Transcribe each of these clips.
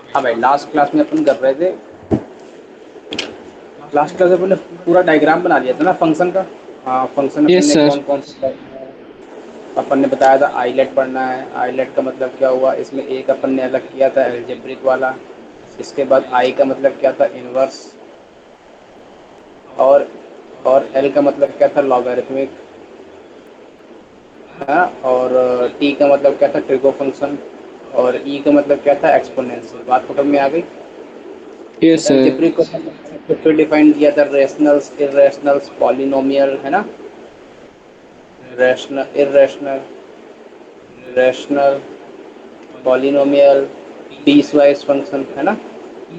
हाँ भाई, last class में अपन कर रहे थे, लास्ट क्लास में अपन ने पूरा डायग्राम बना लिया था ना फंक्शन का। हाँ, फंक्शन अपन यस ने सर। कौन कौन से पढ़ना है। अपन ने बताया था आइलेट पढ़ना है। आइलेट का मतलब क्या हुआ, इसमें एक अपन ने अलग किया था एल्जेब्रिक वाला। इसके बाद आई का मतलब क्या था, इनवर्स। और और एल का मतलब क्या था, लॉगरिथमिक। हाँ, और टी का मतलब क्या था, ट्रिगो फंक्शन। और ई का मतलब क्या था, एक्सपोनेंशियल। बात पकड़ में आ गई। Yes sir. एल्जेब्रिक को फिर डिफाइन किया था, रेशनल्स, इरेशनल्स, पॉलिनोमियल, है ना। Rational, irrational, rational, polynomial, piecewise function, है ना।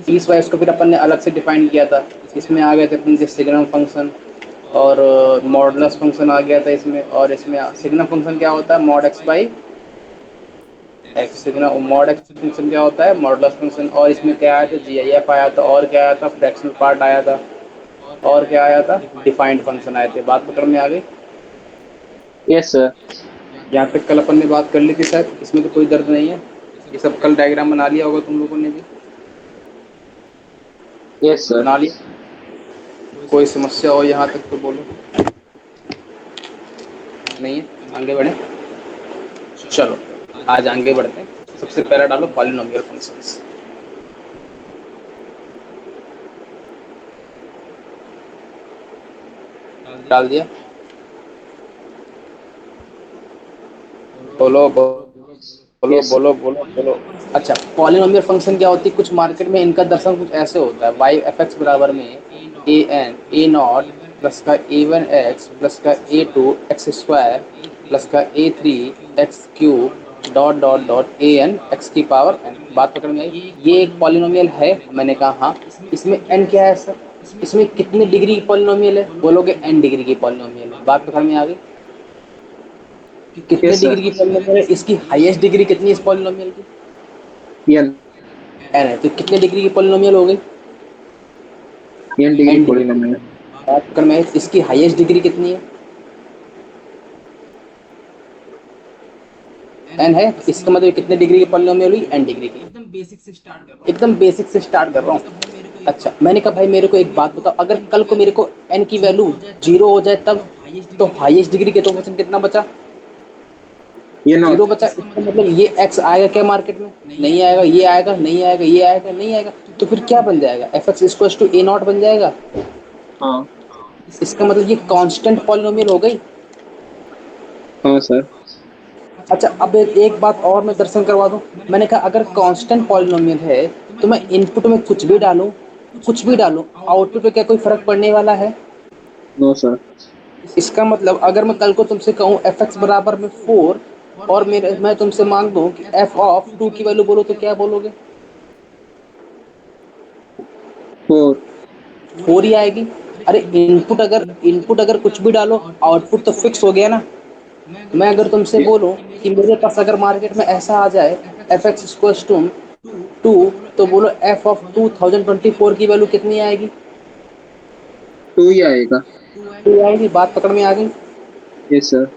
पीस वाइज को फिर अपन ने अलग से डिफाइन किया था। इसमें आ गए थे अपन के सिग्नम फंक्शन, और मॉडुलस फंक्शन आ गया था इसमें। और इसमें सिग्नम फंक्शन क्या होता है, mod x by x. Signum mod x function क्या होता है, मॉडुलस फंक्शन। और इसमें क्या आया था, जी आई एफ आया था। और क्या आया था, फ्रैक्शनल पार्ट आया था। और क्या आया था, डिफाइंड फंक्शन आए थे। बात पकड़ में आ गई। Yes sir. यहाँ तक कल अपन ने बात कर ली थी शायद, इसमें तो कोई दर्द नहीं है। ये सब कल डायग्राम बना लिया होगा तुम लोगों ने भी। Yes sir. बना लिया। कोई समस्या हो यहाँ तक तो बोलो। नहीं है, आगे बढ़े। चलो, आज आगे बढ़ते हैं। सबसे पहला डालो पॉलिनोमियल फंक्शंस। डाल दिया। बोलो बोलो यस बोलो बोलो बोलो। अच्छा, पॉलिनोमियल फंक्शन क्या होती है, कुछ मार्केट में इनका दर्शन कुछ ऐसे होता है, वाई एफ एक्स बराबर में A N A not plus का ए वन एक्स प्लस का A two X square plus का A three X cube dot dot dot A N X की पावर एन। बात पकड़ में आई। ये एक पॉलिनोमियल है, मैंने कहा हाँ। इसमें एन क्या है सर, इसमें कितने डिग्री की पॉलिनोमियल है, बोलोगे एन डिग्री की पॉलिनोमियल है। बात पकड़ में आ गई। कितने यस सर। डिग्री की पॉलिनोमियल है, इसकी हाईएस्ट डिग्री कितनी है इस पॉलिनोमियल की, एन। एन है। तो कितने डिग्री की पॉलिनोमियल हो गई, n degree n degree. Polynomial. बात कर मैं, इसकी हाईएस्ट डिग्री कितनी है, एन है। इसका मतलब कितने डिग्री की पॉलिनोमियल हुई, एन डिग्री की। एकदम बेसिक से स्टार्ट कर रहा हूँ। अच्छा, मैंने कहा भाई मेरे को एक बात बताओ, अगर कल को मेरे को एन की वैल्यू जीरो हो जाए तब, तो हाईएस्ट डिग्री के तो क्वेश्चन कितना बचा, ये जीरो नॉट। बचा। इसका मतलब ये एक्स आएगा क्या मार्केट में, नहीं आएगा। ये आएगा, नहीं आएगा। ये आएगा, नहीं आएगा। तो फिर क्या बन जाएगा, f x equal to a naught बन जाएगा। हाँ। इसका मतलब ये कांस्टेंट पॉलिनोमियल हो गई। हाँ सर। अच्छा, अब एक बात और मैं दर्शन करवा दूं। मैंने कहा अगर कांस्टेंट पॉलिनोमियल है तो मैं इनपुट में कुछ भी डालूं, कुछ भी डालूं, आउटपुट पे क्या कोई फर्क पड़ने वाला है। No sir. इसका मतलब अगर मैं कल को तुमसे कहूं एफ एक्स बराबर में फोर, और मेरे मैं तुमसे मांग दूं कि एफ ऑफ टू की वैल्यू बोलो, तो क्या बोलोगे, फोर। फोर ही आएगी। अरे इनपुट अगर कुछ भी डालो, आउटपुट तो फिक्स हो गया ना। मैं अगर तुमसे बोलूं कि मेरे पास अगर मार्केट में ऐसा आ जाए f x equals to two, तो बोलो एफ ऑफ 2024 की वैल्यू कितनी आएगी, टू ही आएगा। टू आएगी। बात पकड़ में आ गई। Yes sir.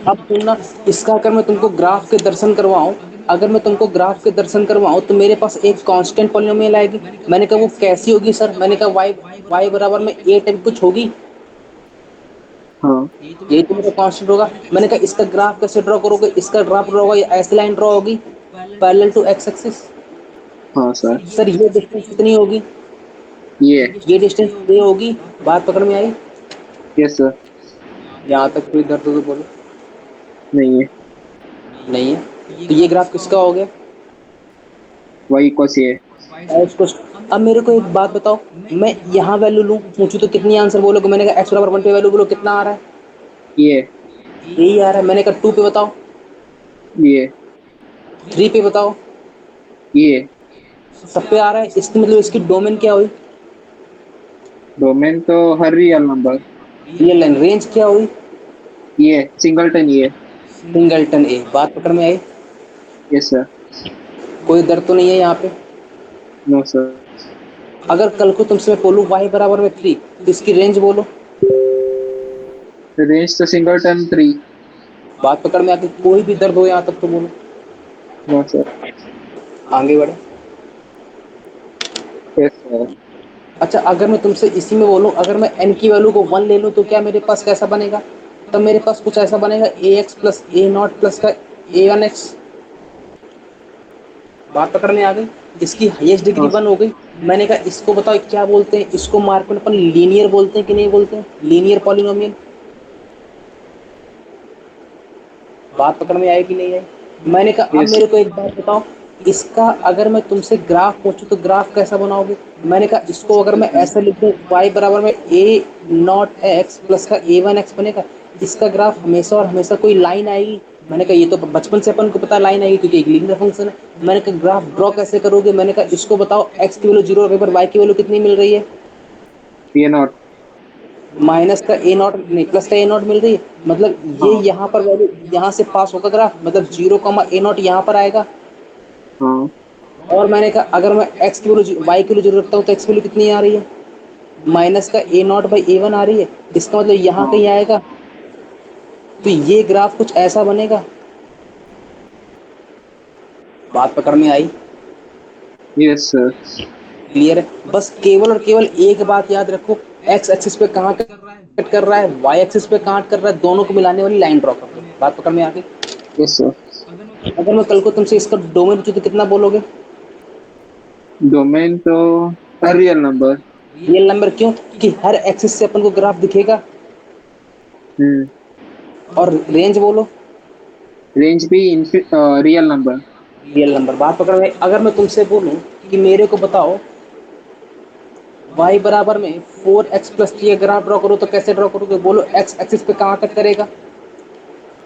अब सुनना, इसका अगर मैं तुमको ग्राफ के दर्शन करवाऊं, अगर मैं तुमको ग्राफ के दर्शन करवाऊं तो मेरे पास एक कांस्टेंट पॉलिनोमियल आएगी। मैंने कहा वो कैसी होगी सर, मैंने कहा वाई वाई बराबर में ए टाइप कुछ होगी। हाँ। यही तो मेरा कांस्टेंट होगा। मैंने कहा इसका ग्राफ कैसे ड्रॉ करोगे, इसका ग्राफ ड्रॉ होगा, ये ऐसी लाइन ड्रॉ होगी पैरेलल टू एक्स एक्सिस। हाँ सर। सर ये डिस्टेंस कितनी होगी, ये। ये डिस्टेंस ये होगी। बात पकड़ में आई। Yes sir. यहाँ तक कोई दर्द हो तो बोलो। नहीं है। नहीं है। तो ये ग्राफ किसका हो गया, वही कौन ये। और इसको। अब मेरे को एक बात बताओ, मैं यहाँ वैल्यू लूँ पूछूँ तो कितनी आंसर बोलोगे। मैंने कहा एक्स बराबर वन पे वैल्यू बोलो, कितना आ रहा है, ये। यही आ रहा है। मैंने कहा टू पे बताओ, ये। थ्री पे बताओ, ये। सब पे आ रहा है। इसकी मतलब इसकी डोमेन क्या हुई, डोमेन तो हर real number. Real line. Range क्या हुई, ये सिंगलटन ये। Singleton A. बात पकड़ में आई। Yes sir. कोई दर्द तो नहीं है यहाँ पे। No sir. अगर कल को तुमसे मैं बोलूँ वाई बराबर में थ्री, तो इसकी रेंज बोलो। रेंज तो सिंगलटन थ्री। बात पकड़ में आती, कोई भी दर्द हो यहाँ तक तो बोलो। No sir. आगे बढ़े। Yes sir. अच्छा, अगर मैं तुमसे इसी में बोलूं, अगर मैं n की वैल्यू को 1 ले लूं तो क्या मेरे पास कैसा बनेगा? तब मेरे पास कुछ ऐसा बनेगा, ax plus A not plus का a1x। बात पकड़ में आ गई? इसकी हाईएस्ट डिग्री हाँ 1 हो गई। मैंने कहा इसको बताओ क्या बोलते हैं, इसको मार्केट में अपन लीनियर बोलते हैं कि नहीं बोलते हैं, लीनियर पॉलिनोमियल। बात पकड़ में आई कि नहीं आई? मैंने कहा अब यस मेरे को एक बात बताओ, इसका अगर मैं तुमसे ग्राफ पूछूं तो ग्राफ कैसा बनाओगे? मैंने कहा इसको अगर मैं ऐसे लिख दूं, y बराबर में ए नॉट एक्स प्लस का a1x बनेगा। इसका ग्राफ हमेशा और हमेशा कोई लाइन आएगी। मैंने कहा ये तो बचपन से अपन को पता लाइन आएगी क्योंकि एक लीनियर फंक्शन है। मैंने कहा ग्राफ ड्रॉ कैसे करोगे? मैंने कहा इसको बताओ, x की वैल्यू 0 रखने पर y की वैल्यू कितनी मिल रही है? ये नॉट। माइनस का ए नॉट नहीं, प्लस का ए नॉट मिल रही है। मतलब ये हाँ यहाँ पर वैल्यू यहाँ से पास होगा ग्राफ, मतलब 0 ए नॉट यहाँ पर आएगा। हाँ और मैंने कहा अगर मैं x की वैल्यू y की वैल्यू रखता हूँ तो x की वैल्यू कितनी आ रही है? माइनस का ए नॉट बाई ए वन आ रही है। इसका मतलब यहाँ हाँ। कहीं आएगा। तो ये ग्राफ कुछ ऐसा बनेगा। बात पकड़ में आई? Yes sir. क्लियर है? बस केवल और केवल एक बात याद रखो, x एक्सिस पे कहाँ कट कर रहा है, y एक्सिस पे कहाँ कर रहा है, दोनों को मिलाने वाली लाइन ड्रॉ कर दो। बात पकड़ में आ गई? Yes sir. अगर मैं कल को तुमसे इसका डोमेन पूछूं तो कितना बोलोगे? डोमेन तो रियल नंबर। रियल नंबर, क्यों? कि हर एक्सिस से अपन को ग्राफ दिखेगा। हम्म। और रेंज बोलो? रेंज भी रियल नंबर। Real number. बात पकड़ में? अगर मैं तुमसे बोलूं कि मेरे को बताओ y बराबर में 4x प्लस 3 ग्राफ ड्रॉ करो तो कैसे ड्रॉ करोगे? बोलो x एक्सिस पे कहाँ कट करेगा?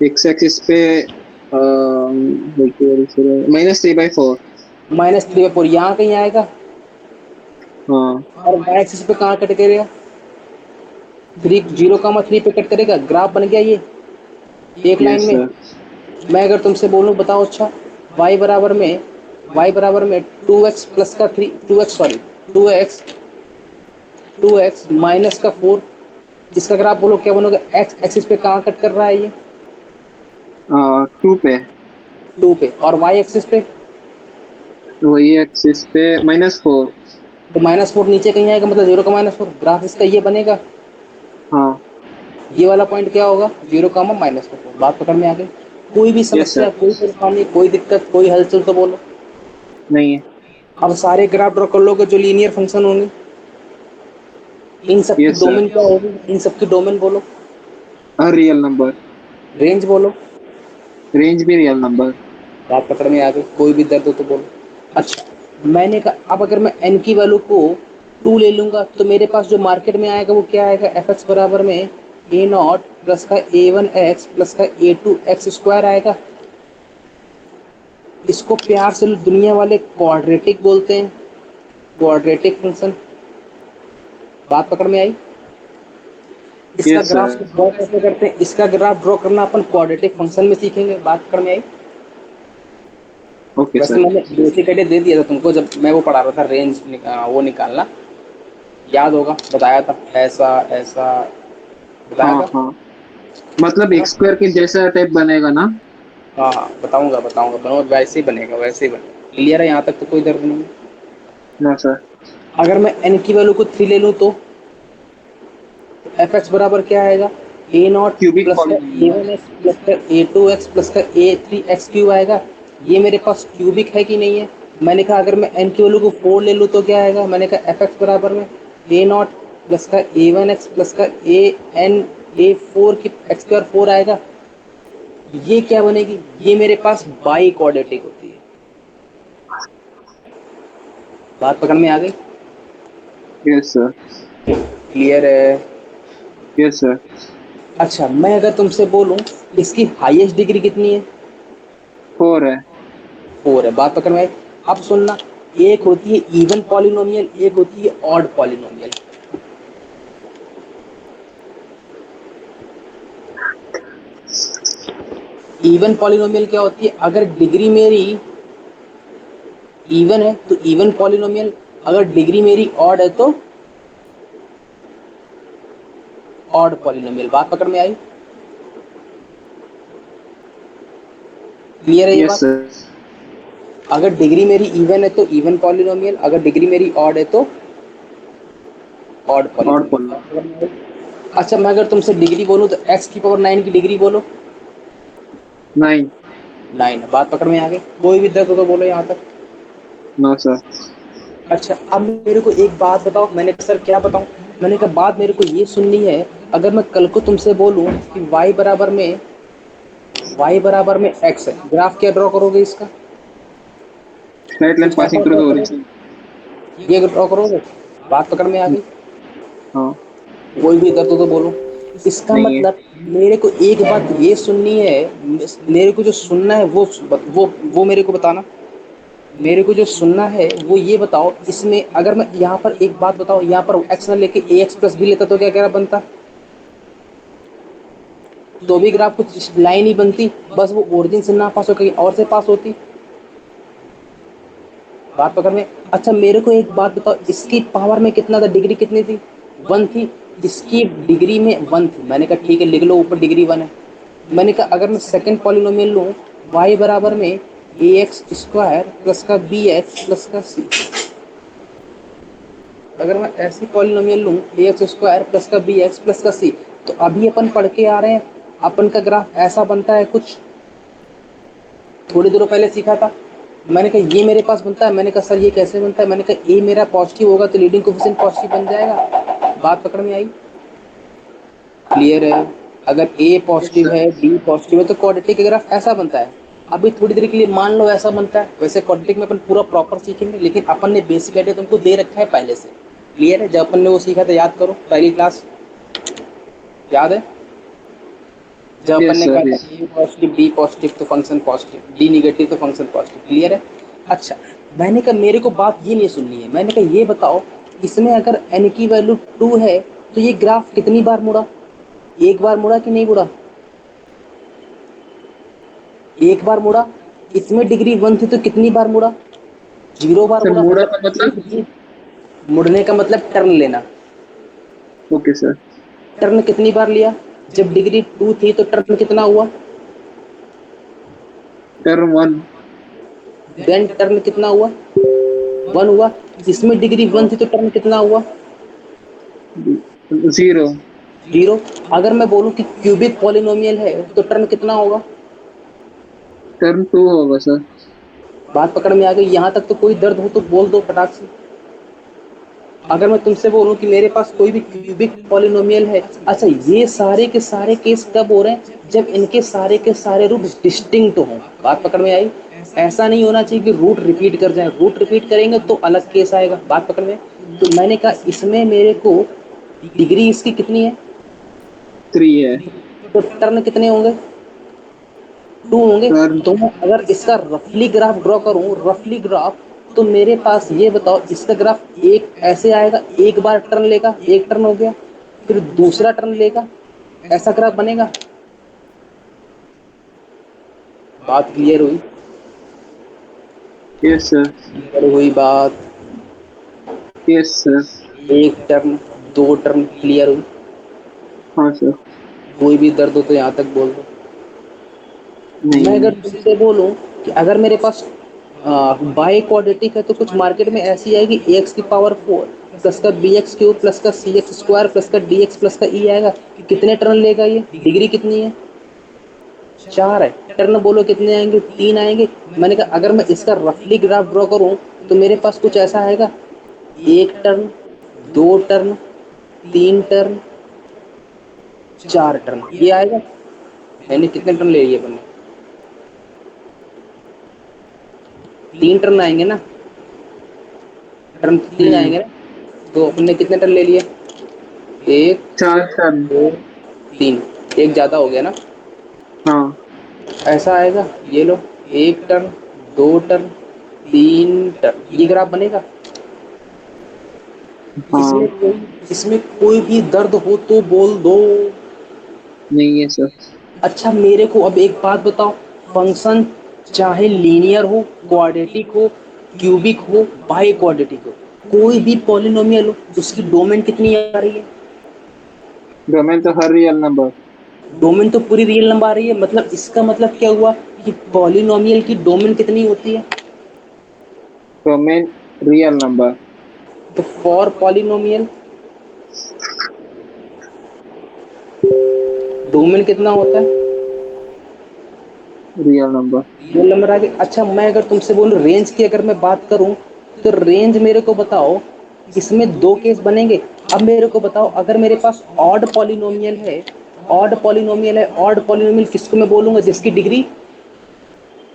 एक्स एक्सिस पे -3/4। -3/4 यहाँ कहीं आएगा। हाँ। और y एक्सिस पे कहाँ कट करेगा? 0,3 पे कट करेगा। ग्राफ बन गया ये एक लाइन यस में। सर। मैं अगर तुमसे बोलूं बताओ, अच्छा y बराबर में 2x प्लस का 3, 2x sorry 2x 2x minus का 4, इसका ग्राफ बोलो क्या बनोगे? x एक्सिस पे कहाँ कट कर रहा है ये? 2 पे। 2 पे। और y एक्सिस पे? वही एक्सिस पे -4। तो -4 नीचे कहीं आएगा, मतलब 0 का -4। ग्राफ इसका ये बनेगा। हाँ। ये वाला पॉइंट क्या होगा? 0, -4। बात पकड़ में आ गई? कोई भी यस समस्या, सर। कोई परेशानी, कोई दिक्कत, कोई हलचल तो बोलो। नहीं है। अब सारे ग्राफ ड्रॉ कर लोगे जो लीनियर फंक्शन होंगे, इन सब की यस सर। डोमेन क्या होगी? इन सब की डोमेन बोलो। Real number. रेंज बोलो। रेंज भी रियल नंबर। बात पकड़ में आ गई? कोई भी दर्द हो तो बोलो। अच्छा, मैंने कहा अब अगर मैं n की वैल्यू को 2 ले लूंगा तो मेरे पास जो मार्केट में आएगा वो क्या आएगा? एफ एक्स बराबर में ए नॉट प्लस का a1x प्लस का a2x स्क्वायर आएगा। इसको प्यार से दुनिया वाले क्वाड्रेटिक बोलते हैं, क्वाड्रेटिक फंक्शन। बात पकड़ में आई? इसका यस ग्राफ सर। ड्रॉ कैसे करते हैं? इसका ग्राफ ड्रॉ करना अपन क्वाड्रेटिक फंक्शन में सीखेंगे। बात पकड़ में आई? ओके वैसे सर। मैंने बेसिक आइडिया दे दिया था तुमको जब मैं वो पढ़ा रहा था, रेंज वो निकालना। याद होगा, बताया था ऐसा ऐसा, बताया हाँ था हाँ। मतलब है एक ना? स्क्वायर के जैसा टाइप बनेगा ना। हाँ हाँ, बताऊंगा बताऊंगा, बनो वैसे ही बनेगा, वैसे ही बनेगा। क्लियर है? यहाँ तक तो कोई दर्द नहीं है। ना सर। अगर मैं n की वैल्यू को 3 ले लूँ तो एफ एक्स बराबर क्या आएगा? ए नॉट क्यूबिक प्लस का a polynomial. One X plus का ए टू एक्स प्लस का ए थ्री एक्स क्यूब आएगा। ये मेरे पास क्यूबिक है कि नहीं है? मैंने कहा अगर मैं एन की वैल्यू को 4 ले लूँ तो क्या आएगा? मैंने कहा एफ एक्स बराबर में ए नॉट प्लस का ए वन एक्स प्लस का ए एन ए फोर की एक्स स्क्वायर 4 आएगा। ये क्या बनेगी? ये मेरे पास बाई क्वाड्रेटिक होती है। बात पकड़ में आ गई? Yes sir. क्लियर है? Yes sir. अच्छा, मैं अगर तुमसे बोलूं इसकी हाईएस्ट डिग्री कितनी है? 4 है। 4 है। बात पकड़ में आई? अब सुनना, एक होती है इवन पॉलिनोमियल, एक होती है ऑड पॉलिनोमियल। इवन पॉलिनोमियल क्या होती है? अगर डिग्री मेरी इवन है तो इवन पॉलिनोमियल, अगर डिग्री मेरी ऑड है तो ऑड पॉलिनोमियल। बात पकड़ में आई? क्लियर है ये यस बात? सर। अगर डिग्री मेरी इवन है तो इवन पॉलिनोमियल, अगर डिग्री मेरी ऑड है तो ऑड और पॉली पॉलिनोमियल। अच्छा मैं अगर तुमसे डिग्री बोलूँ तो x की पावर 9 की डिग्री बोलो। 9। 9। बात पकड़ में आ गई? कोई भी दर्द हो तो बोलो यहाँ तक। No sir. अच्छा अब मेरे को एक बात बताओ। मैंने कहा सर क्या बताऊं? मैंने कहा बात मेरे को ये सुननी है। अगर मैं कल को तुमसे बोलूं कि y बराबर में x है, ग्राफ क्या ड्रॉ करोगे इसका? स्ट्रेट लाइन कुछ ऐसा पासिंग थ्रू ड्रॉ द करोगे? ओरिजिन। ये ड्रॉ करोगे? बात पकड़ में आ गई? हाँ। कोई भी दर्द हो तो बोलो। इसका नहीं है। मतलब मेरे को एक बात ये सुननी है। मेरे को जो सुनना है वो मेरे को बताना। मेरे को जो सुनना है वो ये बताओ। इसमें अगर मैं यहाँ पर एक बात बताओ, यहाँ पर x ना लेके ax प्लस बी लेता तो क्या क्या बनता? तो भी ग्राफ कुछ लाइन ही बनती, बस वो ओरिजिन से ना पास हो कहीं और से पास होती। बात पकड़ में? अच्छा मेरे को एक बात बताओ, इसकी पावर में कितना था? डिग्री कितनी थी? 1 थी। इसकी डिग्री में 1 थी। मैंने कहा ठीक है लिख लो ऊपर डिग्री 1 है। मैंने कहा अगर मैं सेकंड पॉलिनोमियल लूँ y बराबर में ए एक्स स्क्वायर प्लस का बी एक्स प्लस का सी। अगर मैं ऐसी पॉलिनोमियल लूँ ए एक्स स्क्वायर प्लस का बी एक्स प्लस का सी, तो अभी अपन पढ़ के आ रहे हैं अपन का ग्राफ ऐसा बनता है कुछ। थोड़ी देर पहले सीखा था। मैंने कहा ये मेरे पास बनता है। मैंने कहा सर ये कैसे बनता है? मैंने कहा ए मेरा पॉजिटिव होगा तो लीडिंग कोएफिशिएंट पॉजिटिव बन जाएगा। बात पकड़ में आई? क्लियर है? अगर ए यस पॉजिटिव सर। है बी पॉजिटिव है तो क्वाड्रेटिक का ग्राफ ऐसा बनता है। अभी थोड़ी देर के लिए मान लो ऐसा बनता है। वैसे क्वाड्रेटिक में अपन पूरा प्रॉपर सीखेंगे, लेकिन अपन ने बेसिक आइडिया तुमको दे रखा है पहले से। क्लियर है? जब अपन ने वो सीखा था याद करो पहली क्लास, याद है? जब अपन यस ने कहा सर। था ए पॉजिटिव डी पॉजिटिव तो फंक्शन पॉजिटिव, डी निगेटिव तो फंक्शन पॉजिटिव। क्लियर है? अच्छा मैंने कहा मेरे को बात ये नहीं सुननी है। मैंने कहा ये बताओ इसमें अगर n की वैल्यू 2 है तो ये ग्राफ कितनी बार मुड़ा? एक बार मुड़ा कि नहीं मुड़ा? एक बार मुड़ा। इसमें डिग्री 1 थी तो कितनी बार मुड़ा? 0 बार सर मुड़ा। मूडा मतलब का मतलब। एक ही मुड़ने का मतलब टर्न लेना। Okay sir. टर्न कितनी बार लिया? जब डिग्री 2 थी तो टर्न कितना हुआ? टर्म 1। देन टर्न कितना हुआ? 1 हुआ। इसमें डिग्री 1 थी तो टर्न कितना हुआ? 0। 0। अगर मैं बोलूं कि क्यूबिक पॉलिनोमियल है तो टर्न कितना होगा? टर्म 2 होगा सर। बात पकड़ में आ गई? यहाँ तक तो कोई दर्द हो तो बोल दो फटाक से। अगर मैं तुमसे बोलूं कि मेरे पास कोई भी क्यूबिक पॉलिनोमियल है, अच्छा ये सारे के सारे केस कब हो रहे हैं? जब इनके सारे के सारे रूट डिस्टिंक्ट हों। बात पकड़ में आई? ऐसा नहीं होना चाहिए कि रूट रिपीट कर जाए। रूट रिपीट करेंगे तो अलग केस आएगा। बात पकड़ में? तो मैंने कहा इसमें मेरे को डिग्री इसकी कितनी है? 3 है। तो टर्न कितने होंगे? 2 होंगे। टर्म तो मैं अगर इसका रफली ग्राफ ड्रॉ करूं, रफली ग्राफ, तो मेरे पास ये बताओ इसका ग्राफ एक ऐसे आएगा। एक बार टर्न लेगा, एक टर्न हो गया, फिर दूसरा टर्न लेगा, ऐसा ग्राफ बनेगा। बात क्लियर हुई? Yes sir. क्लियर हुई बात? Yes sir. एक टर्न, दो टर्न क्लियर हुई? हाँ सर। कोई भी दर्द हो तो यहाँ तक बोल दो। मैं नहीं अगर है। तुमसे बोलूं कि अगर मेरे पास बाई क्वाड्रेटिक है तो कुछ मार्केट में ऐसी आएगी ए एक्स की पावर 4 प्लस का बी एक्स क्यूब प्लस का सी एक्स स्क्वायर प्लस का डी एक्स प्लस का ई आएगा। कितने टर्न लेगा ये? डिग्री कितनी है? 4 है। टर्न बोलो कितने आएंगे? 3 आएंगे। मैंने कहा अगर मैं इसका रफली ग्राफ ड्रॉ करूं तो मेरे पास कुछ ऐसा आएगा। एक टर्न, दो टर्न, तीन टर्न, 4 टर्न, ये आएगा। यानी कितने टर्न ले लिए अपन ने? 3 टर्न आएंगे ना? टर्न 3 हम्म। आएंगे ना? तो अपन ने कितने टर्न ले लिए? एक, 4 टर्म। दो, तीन। एक ज्यादा हो गया ना? हाँ। ऐसा आएगा। ये लो, एक टर्न, दो टर्न, तीन टर्न, ये ग्राफ बनेगा। इसमें हाँ। इसमें कोई भी दर्द हो तो बोल दो। नहीं है सर। अच्छा मेरे को अब एक बात बताओ। फंक्शन चाहे लीनियर हो, क्वाड्रेटिक हो, क्यूबिक हो, बाई क्वाड्रेटिक हो, कोई भी पॉलिनोमियल हो, उसकी डोमेन कितनी आ रही है? डोमेन तो हर रियल नंबर। डोमेन तो पूरी रियल नंबर आ रही है। मतलब इसका मतलब क्या हुआ कि पॉलिनोमियल की डोमेन कितनी होती है? Domain real number. तो फॉर पॉलिनोमियल डोमेन कितना होता है? Real number. रियल नंबर आ गया। अच्छा, मैं अगर तुमसे बोलूं रेंज की, अगर मैं बात करूं, तो रेंज मेरे को बताओ, इसमें दो केस बनेंगे। अब मेरे को बताओ, अगर मेरे पास ऑड पॉलिनोमियल है, ऑड पॉलिनोमियल है, ऑड पॉलिनोमियल किसको मैं बोलूंगा? जिसकी डिग्री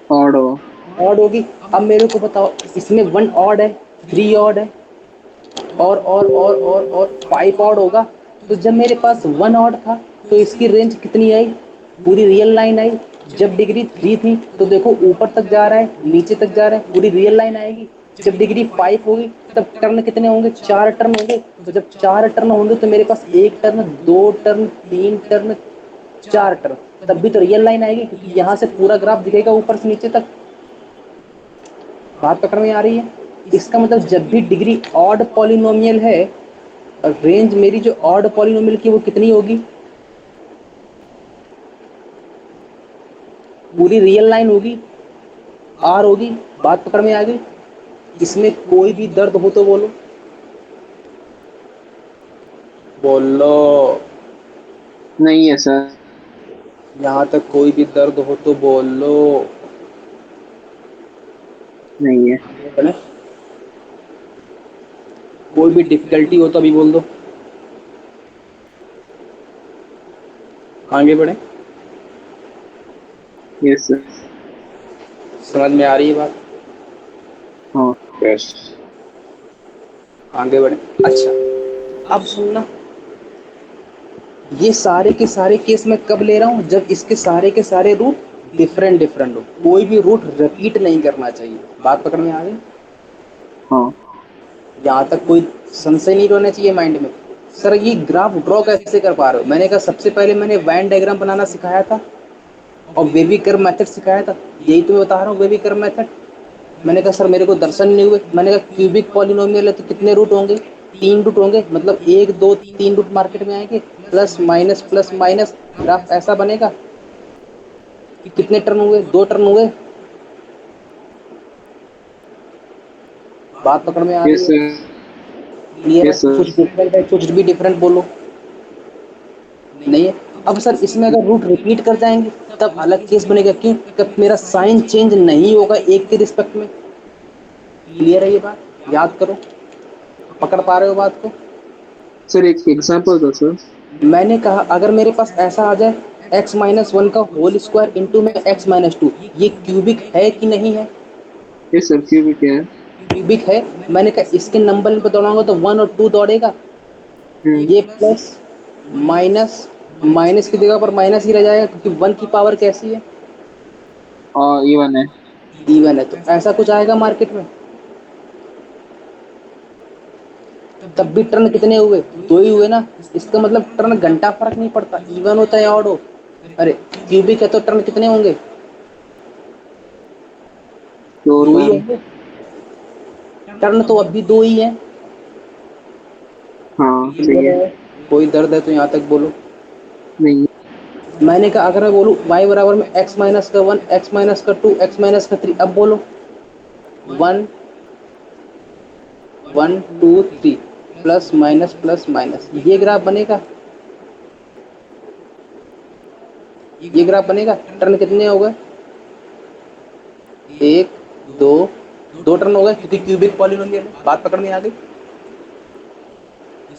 ऑड हो। ऑड होगी। अब मेरे को बताओ, इसमें वन ऑड है, थ्री ऑड है, और फाइव ऑड होगा। तो जब मेरे पास वन ऑड था, तो इसकी रेंज कितनी आई? पूरी रियल लाइन आई। जब डिग्री थ्री थी, तो देखो ऊपर तक जा रहा है, नीचे तक जा रहा है, पूरी रियल लाइन आएगी। जब डिग्री फाइव होगी, तब टर्न कितने होंगे? चार टर्न होंगे। तो जब चार टर्न होंगे, तो मेरे पास एक टर्न, दो टर्न, तीन टर्न, चार टर्न, तब भी तो रियल लाइन आएगी, क्योंकि यहाँ से पूरा ग्राफ दिखेगा ऊपर से नीचे तक। बात पकड़ में आ रही है? इसका मतलब जब भी डिग्री ऑड पॉलिनोमियल है, रेंज मेरी जो ऑड पॉलिनोमियल की वो कितनी होगी? पूरी रियल लाइन होगी, आर होगी। बात पकड़ में आ गई? इसमें कोई भी दर्द हो तो बोलो, बोलो। नहीं है सर। यहाँ तक कोई भी दर्द हो तो बोलो। नहीं है। कोई भी डिफिकल्टी हो तो अभी बोल दो, आगे बढ़े। Yes sir. समझ में आ रही है बात? हाँ। यस। आगे बढ़े। अच्छा, अब सुनना, ये सारे के सारे केस मैं कब ले रहा हूँ? जब इसके सारे के सारे रूट डिफरेंट डिफरेंट हो, कोई भी रूट रिपीट नहीं करना चाहिए। बात पकड़ में आ गई? हाँ। यहाँ तक कोई संशय नहीं रहना चाहिए माइंड में। सर ये ग्राफ ड्रॉ कैसे कर पा रहे हो? मैंने कहा सबसे पहले मैंने वैन डायग्राम बनाना सिखाया था, और वेवी कर्व मेथड सिखाया था। यही तो मैं बता रहा हूँ, वेवी कर्व मेथड। मैंने कहा सर मेरे को दर्शन नहीं हुए। मैंने कहा क्यूबिक पॉलिनोमियल है तो कितने रूट होंगे? तीन रूट होंगे, मतलब एक दो तीन रूट मार्केट में आएंगे, प्लस माइनस, ग्राफ ऐसा बनेगा। कितने टर्न हुए? दो टर्न हुए। बात पकड़ में आ रही यस है? सर। क्लियर है? Yes sir. कुछ डिफरेंट है, कुछ भी डिफरेंट बोलो। नहीं है। अब सर इसमें अगर रूट रिपीट कर जाएंगे, तब अलग केस बनेगा। क्यों? तब मेरा साइन चेंज नहीं होगा एक के रिस्पेक्ट में। क्लियर है ये बात? याद करो, पकड़ पा रहे हो बात को? सर एक एग्जांपल दो सर। मैंने कहा अगर मेरे पास ऐसा आ जाए, x माइनस वन का होल स्क्वायर इंटू में x माइनस टू, ये क्यूबिक है कि नहीं है? यस सर, क्यूबिक है। क्यूबिक है। मैंने कहा इसके नंबर पे दौड़ाऊंगा तो वन और टू दौड़ेगा। हम्म। ये प्लस माइनस, माइनस की जगह पर माइनस ही रह जाएगा, क्योंकि वन की पावर कैसी है? और इवन है। इवन है। तो ऐसा कुछ आएगा मार्केट में। तब भी टर्न कितने हुए? दो ही हुए ना। इसका मतलब टर्न घंटा फर्क नहीं पड़ता, इवन होता है ऑड हो। अरे क्यूबिक है तो टर्न कितने होंगे? दो दो ही टर्म। होंगे। टर्न तो अब भी दो ही है। हाँ सही है। कोई दर्द है तो यहाँ तक बोलो। नहीं। मैंने कहा अगर मैं बोलूँ y बराबर में x माइनस का वन, x माइनस का टू, x माइनस का थ्री, अब बोलो। One, one two three, plus minus, ये ग्राफ बनेगा। ये ग्राफ बनेगा। टर्न कितने हो गए? एक, दो, दो टर्न हो गए, क्योंकि क्यूबिक पॉलिनोमियल है। बात पकड़ में आ गई?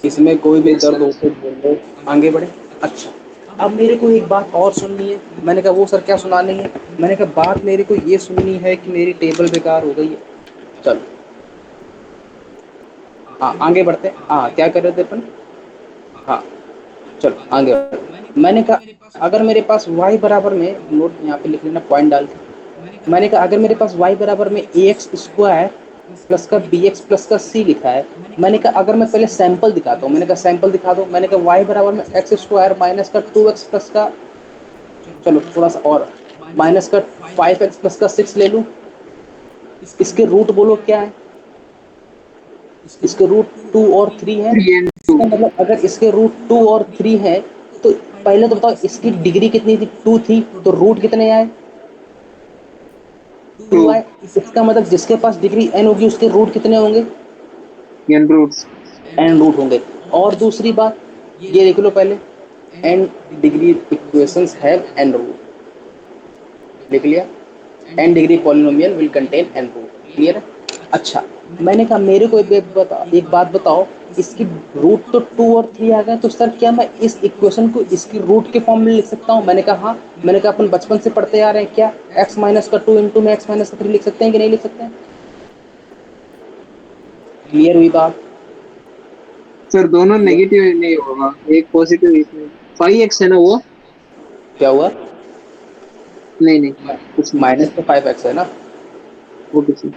इसमें कोई भी यस दर्द सर। हो तो बोलो, आगे बढ़े। अच्छा, अब मेरे को एक बात और सुननी है। मैंने कहा वो सर क्या सुनानी है? मैंने कहा बात मेरे को ये सुननी है कि मेरी टेबल बेकार हो गई है। चलो, हाँ आगे बढ़ते हैं। हाँ क्या कर रहे थे अपन? हाँ चलो आगे बढ़ते। मैंने कहा अगर मेरे पास y बराबर में, नोट यहाँ पे लिख लेना पॉइंट डाल के। मैंने कहा अगर मेरे पास y बराबर में ए एक्स स्क्वायर प्लस का बी एक्स प्लस का सी लिखा है। मैंने कहा अगर मैं पहले सैंपल दिखाता हूँ। मैंने कहा सैंपल दिखा दो। मैंने कहा y बराबर में एक्स स्क्वायर माइनस का टू एक्स प्लस का, चलो थोड़ा सा और, माइनस का फाइव एक्स प्लस का सिक्स ले लूँ। इसके रूट बोलो क्या है? इसके रूट टू और थ्री है। Three and two. इसका मतलब अगर इसके रूट टू और थ्री है, तो पहले तो बताओ इसकी डिग्री कितनी थी? टू थी, तो रूट कितने आए? To 2i। इसका मतलब जिसके पास डिग्री n होगी उसके रूट कितने होंगे? n roots. n रूट होंगे। और दूसरी बात ये देख लो पहले, n degree equations have n root, लिख लिया। n degree polynomial will contain n root, clear है? अच्छा, मैंने कहा मेरे को एक बात बताओ, इसकी रूट तो 2 और 3 आ गए, तो सर क्या मैं इस इक्वेशन को इसकी रूट के फॉर्म में लिख सकता हूँ? मैंने कहा हाँ। मैंने कहा अपन बचपन से पढ़ते आ रहे हैं, क्या x माइनस का 2 इंटू में x माइनस का 3 लिख सकते हैं कि नहीं लिख सकते हैं? क्लियर हुई बात? सर दोनों नेगेटिव नहीं होगा, एक पॉजिटिव एक। 5x है ना वो? क्या हुआ? नहीं नहीं, कुछ नहीं। माइनस तो 5x है ना। Okay sir.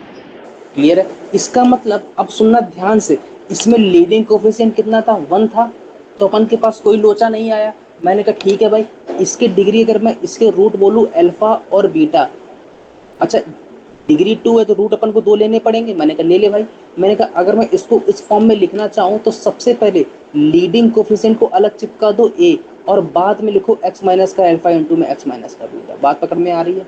क्लियर है? इसका मतलब अब सुनना ध्यान से, इसमें लीडिंग कोफिशिएंट कितना था? 1 था। तो अपन के पास कोई लोचा नहीं आया। मैंने कहा ठीक है भाई, इसकी डिग्री अगर मैं इसके रूट बोलूं अल्फा और बीटा, अच्छा डिग्री 2 है तो रूट अपन को 2 लेने पड़ेंगे। मैंने कहा ले ले भाई। मैंने कहा अगर मैं इसको इस फॉर्म में लिखना चाहूँ तो सबसे पहले लीडिंग कोफिशिएंट को अलग चिपका दो a, और बाद में लिखो x माइनस का अल्फा इंटू में x माइनस का बीटा। बात पकड़ में आ रही है?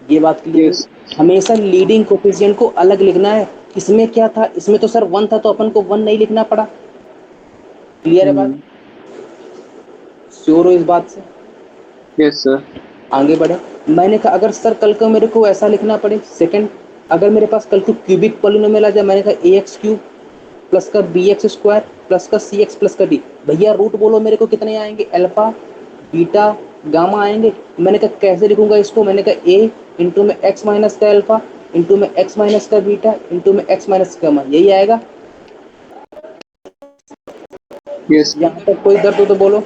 ये बात क्लियर यस। हुई? हमेशा लीडिंग कोफिशिएंट को अलग लिखना है। इसमें क्या था? इसमें तो सर 1 था तो अपन को 1 नहीं लिखना पड़ा। क्लियर है बात? हम्म। श्योर हो इस बात से? Yes sir. आगे बढ़े। मैंने कहा अगर सर कल को मेरे को ऐसा लिखना पड़े, सेकंड, अगर मेरे पास कल को क्यूबिक पॉलिनोमियल आ जाए, मैंने कहा ए एक्स क्यूब प्लस का बी एक्स स्क्वायर प्लस का सी एक्स प्लस का डी, भैया रूट बोलो मेरे को कितने आएंगे? अल्फा, बीटा, गामा आएंगे। मैंने कहा कैसे लिखूंगा इसको? मैंने कहा ए इंटू में एक्स माइनस का अल्फा इंटू में एक्स माइनस का बीटा इंटू में एक्स माइनस का गामा, यही आएगा। यस। यहाँ तक कोई दर्द हो तो बोलो।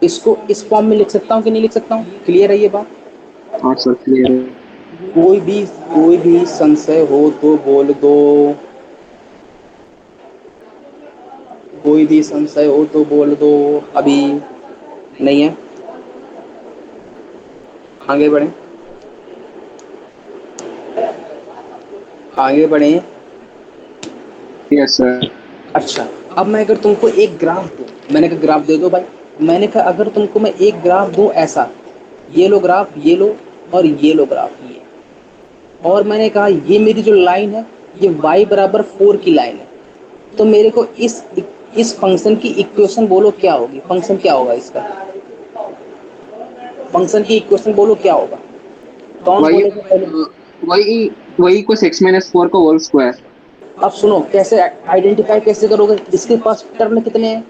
इसको इस फॉर्म में लिख सकता हूँ कि नहीं लिख सकता हूँ? क्लियर है ये बात? हाँ सर क्लियर है। कोई भी संशय हो तो बोल दो। कोई भी संशय हो तो बोल दो। अभी नहीं है। आगे बढ़े। आगे बढ़े। Yes sir. अच्छा, अब मैं अगर तुमको एक ग्राफ दूं, मैंने कहा ग्राफ दे दो भाई। मैंने कहा अगर तुमको मैं एक ग्राफ दूं ऐसा, ये लो ग्राफ, ये लो, और ये लो ग्राफ, ये, और मैंने कहा ये मेरी जो लाइन है ये y बराबर 4 की लाइन है, तो मेरे को इस फंक्शन की इक्वेशन बोलो क्या होगी? फंक्शन क्या होगा इसका? फंक्शन की इक्वेशन बोलो क्या होगा? कौन वाई बोलेगा पहले? वाई वाई इक्वल्स x-4 का होल स्क्वायर। अब सुनो, कैसे आइडेंटिफाई कैसे करोगे? इसके पास टर्म कितने हैं?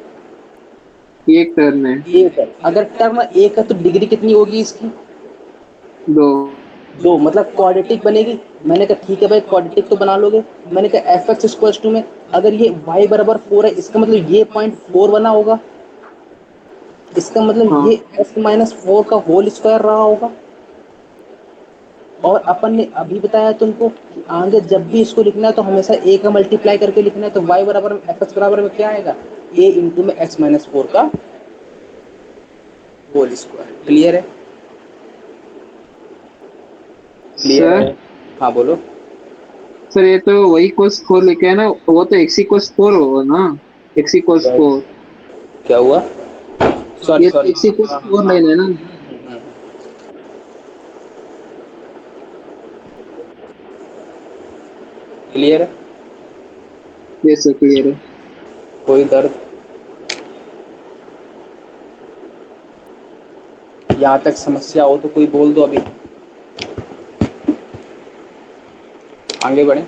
एक टर्न है। एक है। अगर टर्म एक है तो डिग्री कितनी होगी इसकी? दो। 2, मतलब क्वाड्रेटिक बनेगी। मैंने कहा ठीक है भाई, क्वाड्रेटिक तो बना लोगे। मैंने कहा एफ एक्स स्क्वायर टू में अगर ये y बराबर 4 है, इसका मतलब ये पॉइंट 4 बना होगा। इसका मतलब हाँ। ये x माइनस 4 का होल स्क्वायर रहा होगा। और अपन ने अभी बताया तुमको कि आगे जब भी इसको लिखना है तो हमेशा a का मल्टीप्लाई करके लिखना है, तो y बराबर एफ एक्स बराबर में क्या आएगा? a इंटू में x माइनस 4 का होल स्क्वायर। क्लियर है? क्लियर है? सर हाँ बोलो। सर ये तो वही इक्वल्स 4 लिखे है ना, वो तो x इक्वल्स 4 होगा ना। x equals 4। क्या हुआ? सॉरी ये तो सॉरी। x इक्वल्स 4 लाइन है ना। क्लियर है? यस सर क्लियर है। कोई दर्द? यहाँ तक समस्या हो तो कोई बोल दो अभी। आगे बढ़े।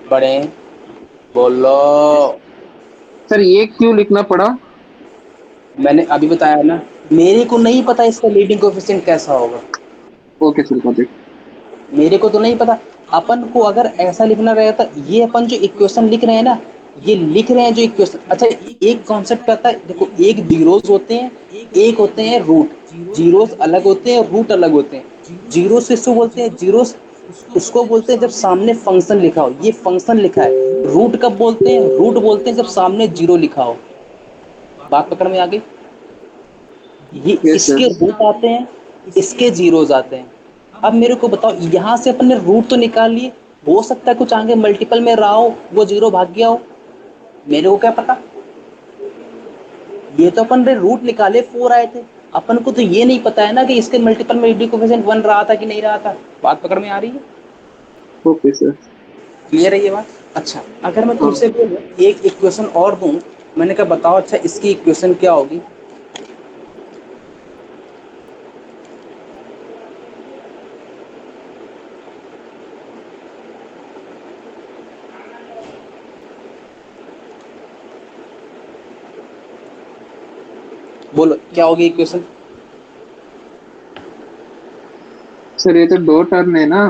बढ़े, बोलो। सर ये क्यों लिखना पड़ा? मैंने अभी बताया ना, मेरे को नहीं पता इसका लीडिंग कोएफिशिएंट कैसा होगा। Okay sir got it. मेरे को तो नहीं पता। अपन को अगर ऐसा लिखना रहता, ये अपन जो इक्वेशन लिख रहे हैं ना, ये लिख रहे हैं जो इक्वेशन, अच्छा एक कॉन्सेप्ट आता है देखो, एक जीरोस होते हैं, एक होते हैं रूट। जीरोस अलग होते हैं, रूट अलग होते हैं। जीरो से इसको बोलते हैं जीरोस, उसको बोलते हैं जब सामने फंक्शन लिखा हो, ये फंक्शन लिखा है। रूट कब बोलते हैं? रूट बोलते हैं जब सामने जीरो लिखा हो। बात पकड़ में आ गई? ये यस इसके सर। रूट आते हैं, इसके जीरोस आते हैं। अब मेरे को बताओ, यहाँ से अपन ने रूट तो निकाल लिए, हो सकता है कुछ आगे मल्टीपल में रहा हो, वो जीरो भाग गया हो, मेरे को क्या पता। ये तो अपन ने रूट निकाले 4 आए थे, अपन को तो ये नहीं पता है ना कि इसके मल्टीपल में ईडी कोफिशिएंट 1 रहा था कि नहीं रहा था। बात पकड़ में आ रही है? Okay sir. क्लियर है ये बात? अच्छा, अगर मैं हाँ तुमसे बोलूं एक इक्वेशन और दूं, मैंने कहा बताओ अच्छा इसकी इक्वेशन क्या होगी? बोलो क्या होगी इक्वेशन? सर, ये तो दो टर्म है ना।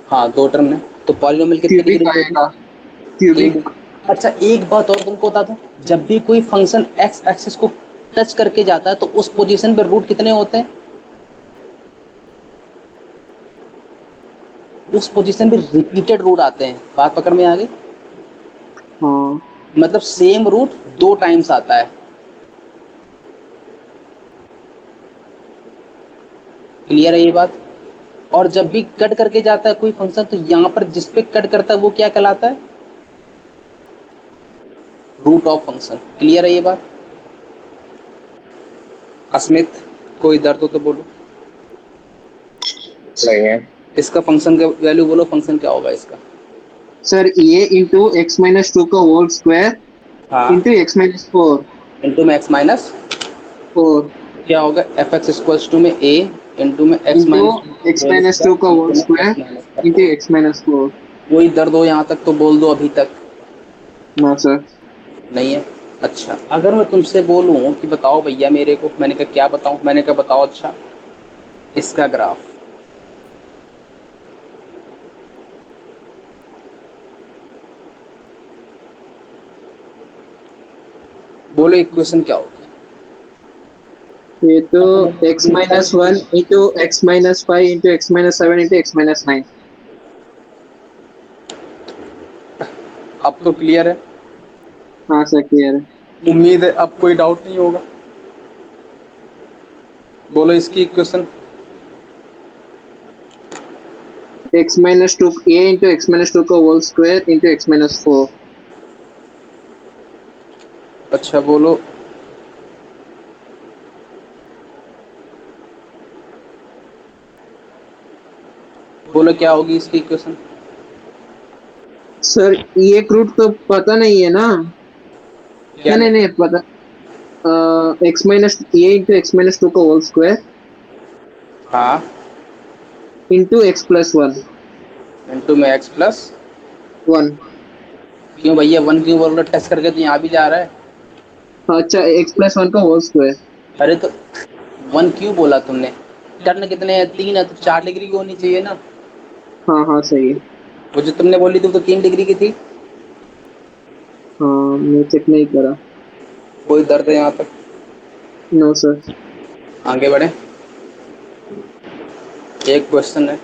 हाँ, दो टर्म है। तो पॉलिनोमियल कितने की क्यूबिक जरूरत होगी? आएगा। एक। क्यूबिक। अच्छा, एक बात और तुमको बता दूं, जब भी कोई फंक्शन एक्स एक्सिस को टच करके जाता है तो उस पोजीशन पे रूट कितने होते हैं? उस पोजीशन पे रिपीटेड रूट आते हैं। बात पकड़ में आ गई? हाँ मतलब सेम रूट दो टाइम्स आता है। क्लियर है ये बात? और जब भी कट करके जाता है कोई फंक्शन तो यहाँ पर जिस पे कट करता है वो क्या कहलाता है? Root of function. क्लियर है ये बात? अस्मित, कोई दर्द हो तो बोलो। सही है। इसका फंक्शन का वैल्यू बोलो, फंक्शन क्या होगा इसका? सर, ये इंटू एक्स माइनस टू का होल स्क्वायर हाँ, into x minus four. Into में एक्स माइनस फोर क्या होगा? एफ एक्स इक्वल्स टू में ए इंटू में x into minus x whole minus two का स्क्वायर होल इंटू में एक्स स्क्वायर माइनस का into four. X minus four. कोई दर्द हो यहाँ तक तो बोल दो अभी तक। ना सर। नहीं है? अच्छा, अगर मैं तुमसे बोलूँ कि बताओ भैया मेरे को, मैंने कहा क्या बताऊँ, मैंने कहा बताओ अच्छा इसका ग्राफ। बोलो इक्वेशन क्या होगी? ये तो x minus one into x minus five into x minus seven into x minus nine. अब तो क्लियर है? हाँ सर, क्लियर है। उम्मीद है अब कोई डाउट नहीं होगा। बोलो इसकी equation. X minus two a into x minus two का whole square into x minus four. अच्छा बोलो। बोलो क्या होगी इसकी इक्वेशन? सर, ये एक रूट तो पता नहीं है ना। क्या नहीं नहीं नहीं? नहीं पता। एक्स माइनस ए इंटू एक्स माइनस टू का होल स्क्वायर हाँ, into x plus one. Into में एक्स प्लस। वन। क्यों भैया वन क्यों बोल रहे हो? टेस्ट करके तो यहाँ भी जा रहा है। अच्छा, एक्स प्लस वन का होल स्क्वायर। अरे तो वन क्यों बोला तुमने? टर्न कितने हैं? 3 है तो 4 डिग्री की होनी चाहिए ना। हाँ हाँ, सही है। वो जो तुमने बोली थी वो तो 3 डिग्री की थी। हाँ, मैं चेक नहीं करा। कोई दर्द है यहाँ तक? No sir. आगे बढ़े। एक क्वेश्चन है।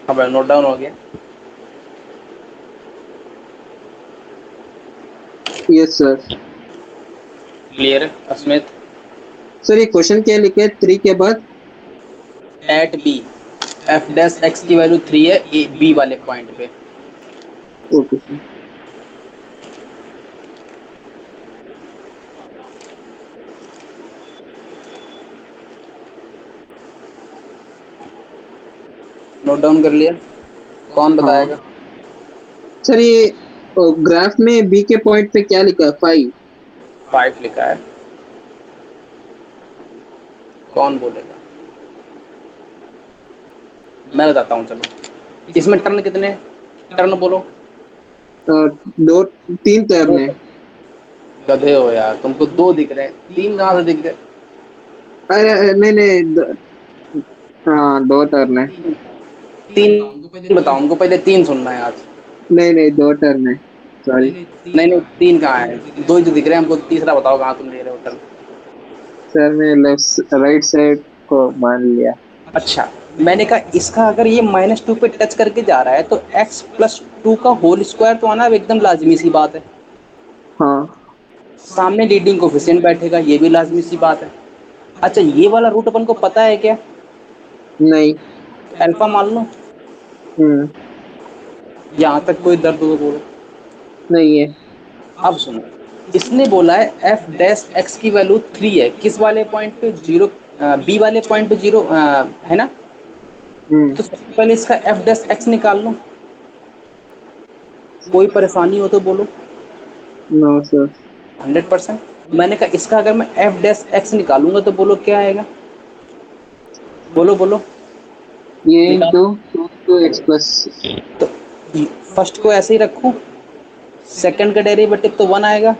हाँ भाई, नोट डाउन हो गया। Yes sir. क्लियर है अस्मित? सर, ये क्वेश्चन क्या लिखे है 3 के बाद? At b f dash x की वैल्यू 3 है ए बी वाले पॉइंट पे। Okay sir. नोट डाउन कर लिया? कौन हाँ बताएगा? सर, ये ग्राफ में बी के पॉइंट पे क्या लिखा है? 5। 5 लिखा है। कौन बोलेगा? मैं बताता हूँ चलो। इसमें टर्न कितने हैं? टर्न बोलो। दो तीन दो तैरने। गधे हो यार, तुमको दो दिख रहे हैं, तीन कहाँ से दिख गए? अरे नहीं नहीं हाँ दो तैरने। तीन बताओ, हमको पहले तीन सुनना है आज। नहीं नहीं दो टर्न है, सॉरी। नहीं नहीं, तीन कहाँ है? दो ही तो दिख रहे हैं हमको, तीसरा बताओ कहाँ तुम ले रहे हो टर्न। सर मैं लेफ्ट राइट साइड को मान लिया। अच्छा, मैंने कहा इसका अगर ये -2 पे टच करके जा रहा है तो x+2 का होल स्क्वायर तो आना एकदम लाजमी सी बात है। हाँ। सामने लीडिंग कोफिशिएंट बैठेगा, ये भी लाजमी सी बात है। अच्छा, ये वाला रूट अपन को पता है क्या? नहीं। अल्फा मान लो। हम्म। यहाँ तक कोई दर्द हो तो बोलो। नहीं है। अब सुनो, इसने बोला है एफ डैश एक्स की वैल्यू 3 है, किस वाले पॉइंट पे? जीरो, बी वाले पॉइंट पे जीरो है ना? हम्म। तो सबसे पहले इसका एफ डैश एक्स निकाल लो, कोई परेशानी हो तो बोलो। No sir. 100%। मैंने कहा इसका अगर मैं एफ डैश एक्स निकालूंगा तो बोलो क्या आएगा? बोलो बोलो। ये निकाल। Into two x plus. तो फर्स्ट को ऐसे ही रखूं, सेकंड का डेरिवेटिव तो 1 आएगा,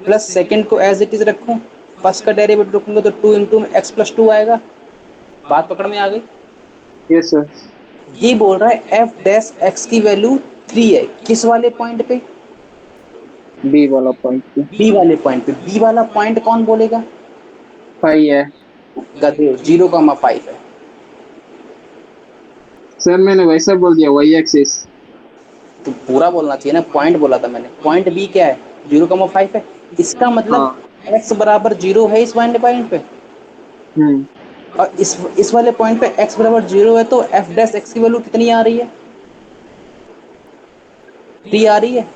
प्लस सेकंड को एज इट इज रखूं, फर्स्ट का डेरिवेटिव रखूंगा तो 2 इंटू x+2 आएगा। बात पकड़ में आ गई? Yes sir. ये बोल रहा है एफ डैश एक्स की वैल्यू 3 है, किस वाले पॉइंट पे? बी वाला पॉइंट पे। बी वाले पॉइंट पे। बी वाला पॉइंट कौन बोलेगा? फाइव है। गधे हो, 0,5 है। सर मैंने वैसा बोल दिया, वाई एक्सिस। तो पूरा बोलना चाहिए ना, पॉइंट बोला था मैंने। पॉइंट बी क्या है? 0,5 है। इसका मतलब हाँ। x बराबर 0 है इस पॉइंट पे। हम्म। और इस वाले पॉइंट पे x बराबर 0 है, तो एफ डैश एक्स की वैल्यू कितनी आ रही है? 3 आ रही है।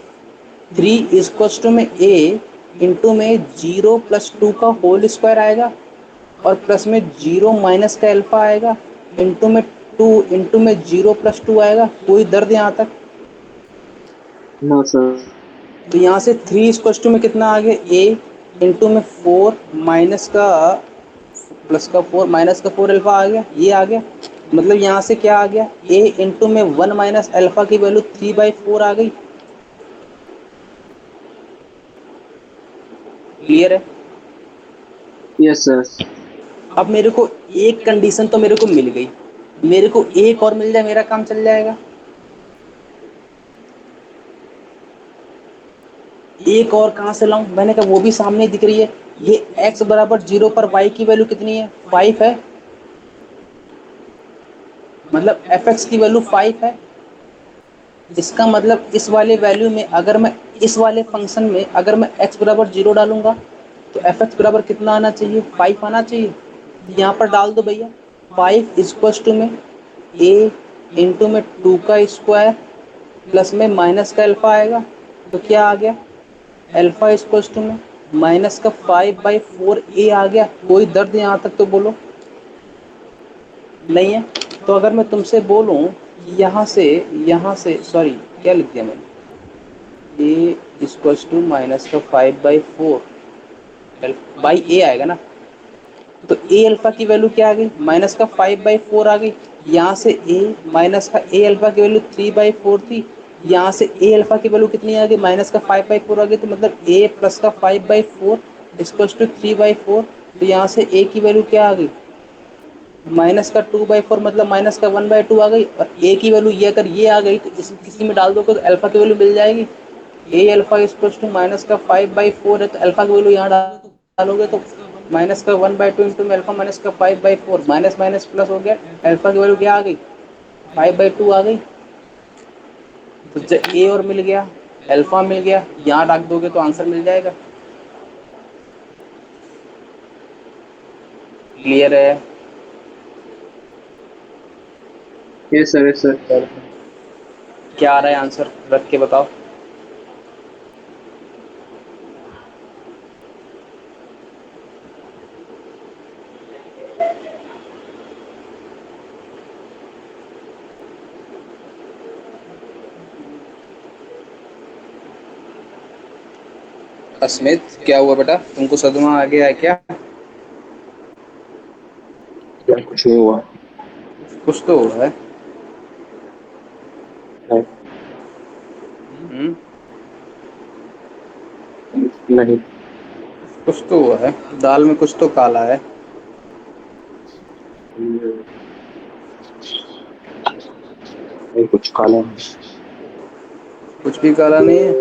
3 इक्वल्स टू में a इंटू में 0+2 का होल स्क्वायर आएगा, और प्लस में 0 माइनस का अल्फा आएगा, इंटू में 2 इंटू में 0+2 आएगा। कोई दर्द यहाँ तक? No sir. तो यहाँ से 3 इक्वल्स टू में कितना आ गया? a इंटू में 4 माइनस का प्लस का 4 माइनस का 4 अल्फा आ गया, ये आ गया। मतलब यहाँ से क्या आ गया? a इंटू में 1 माइनस अल्फा की वैल्यू 3/4 आ गई। क्लियर है? Yes sir. अब मेरे को एक कंडीशन तो मेरे को मिल गई, मेरे को एक और मिल जाए मेरा काम चल जाएगा। एक और कहाँ से लाऊं? मैंने कहा वो भी सामने दिख रही है। ये x बराबर 0 पर y की वैल्यू कितनी है? 5 है। मतलब fx की वैल्यू 5 है। इसका मतलब इस वाले वैल्यू में अगर मैं इस वाले फंक्शन में अगर मैं x बराबर 0 डालूंगा तो fx बराबर कितना आना चाहिए? 5 आना चाहिए। यहाँ पर डाल दो भैया, 5 इक्वल्स टू में a इंटू में 2 का स्क्वायर प्लस में माइनस का अल्फा आएगा। तो क्या आ गया? अल्फा इक्वल्स टू में माइनस का 5/4 a आ गया। कोई दर्द यहाँ तक तो बोलो। नहीं है? तो अगर मैं तुमसे बोलूं यहाँ से सॉरी, क्या लिख दिया मैंने? a इक्वल्स टू माइनस का 5/4 बाई ए आएगा ना? तो ए अल्फा की वैल्यू क्या आ गई? माइनस का 5/4 आ गई। यहाँ से ए माइनस का ए अल्फा की वैल्यू 3/4 थी, यहाँ से ए अल्फा की वैल्यू कितनी आ गई? माइनस का 5/4 आ गई। तो मतलब ए प्लस का 5/4 इक्वल्स टू 3/4। तो यहाँ से ए की वैल्यू क्या आ गई? माइनस का 2/4, मतलब माइनस का 1/2 आ गई। और ए की वैल्यू ये अगर ये आ गई तो इस किसी में डाल दोगे तो अल्फा की वैल्यू मिल जाएगी। ए अल्फा इक्वल्स टू माइनस का 5/4 है, तो अल्फा की वैल्यू यहाँ डालोगे तो माइनस का 1/2 इंटू में अल्फा माइनस का 5/4, माइनस माइनस प्लस हो गया। अल्फा की वैल्यू क्या आ गई? 5/2 आ गई। तो ए और मिल गया, अल्फा मिल गया, यहाँ डाल दोगे तो आंसर मिल जाएगा। क्लियर है? Yes sir yes sir. क्या आ रहा है आंसर, रख के बताओ। अस्मित, क्या हुआ बेटा, तुमको सदमा आ गया है क्या? कुछ नहीं हुआ। कुछ तो हुआ है। हम्म। नहीं। कुछ तो हुआ है, दाल में कुछ तो काला है। नहीं, कुछ काला नहीं। कुछ भी काला नहीं है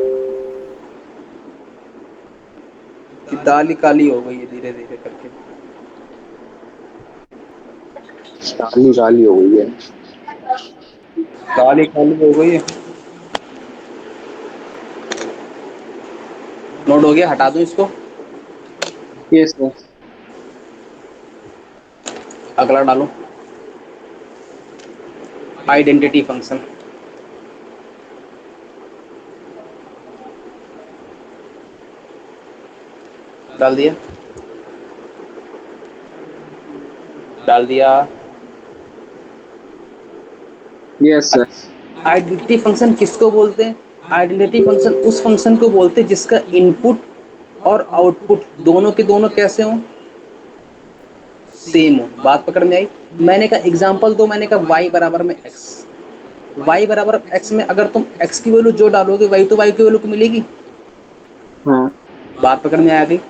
कि दाल ही काली हो गई है धीरे धीरे करके। काली काली हो गई है। दाल ही काली हो गई है। नोट हो गया, हटा दूं इसको। ये सर। अगला डालूं, आइडेंटिटी फंक्शन। डाल दिया, डाल दिया। Yes sir. आइडेंटिटी फंक्शन किसको बोलते हैं? आइडेंटिटी फंक्शन उस फंक्शन को बोलते हैं जिसका इनपुट और आउटपुट दोनों के दोनों कैसे हों, सेम हो। बात पकड़ में आई? मैंने कहा एग्जांपल दो, मैंने कहा y बराबर में x। y बराबर x में अगर तुम x की वैल्यू जो डालोगे वही तो y की वैल्यू को मिलेगी। हाँ। बात पकड़ में आ गई?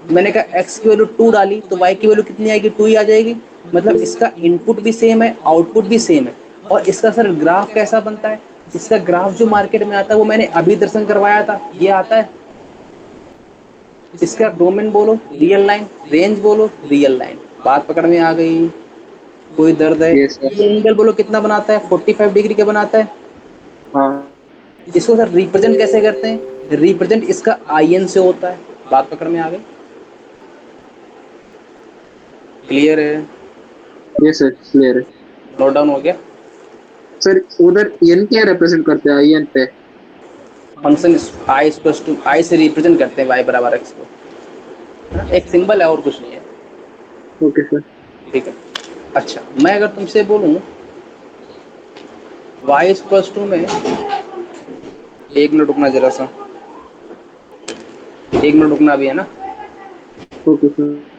मैंने कहा x की वैल्यू 2 डाली तो y की वैल्यू कितनी आएगी, 2 ही आ जाएगी। मतलब इसका इनपुट भी सेम है, आउटपुट भी सेम है। और इसका सर ग्राफ कैसा बनता है? इसका ग्राफ जो मार्केट में आता है वो मैंने अभी दर्शन करवाया था, ये आता है। इसका डोमेन बोलो रियल लाइन, रेंज बोलो रियल लाइन। बात पकड़ में आ गई? कोई दर्द है? Yes sir. ये एंगल बोलो कितना बनाता है, 45 डिग्री का बनाता है। हाँ। इसको सर रिप्रेजेंट कैसे करते हैं? रिप्रेजेंट इसका आई एन से होता है। बात पकड़ में आ गई? क्लियर है? यस सर, क्लियर है। नोट डाउन हो गया? सर उधर एन क्या रिप्रेजेंट करते हैं, आई एन पे? फंक्शन आई प्लस टू आई से रिप्रेजेंट करते हैं वाई बराबर एक्स को, है ना? एक सिंबल है और कुछ नहीं है। Okay sir. ठीक है। अच्छा, मैं अगर तुमसे बोलूं वाई प्लस टू में, एक मिनट रुकना जरा सा, एक मिनट रुकना भी है ना। Okay sir.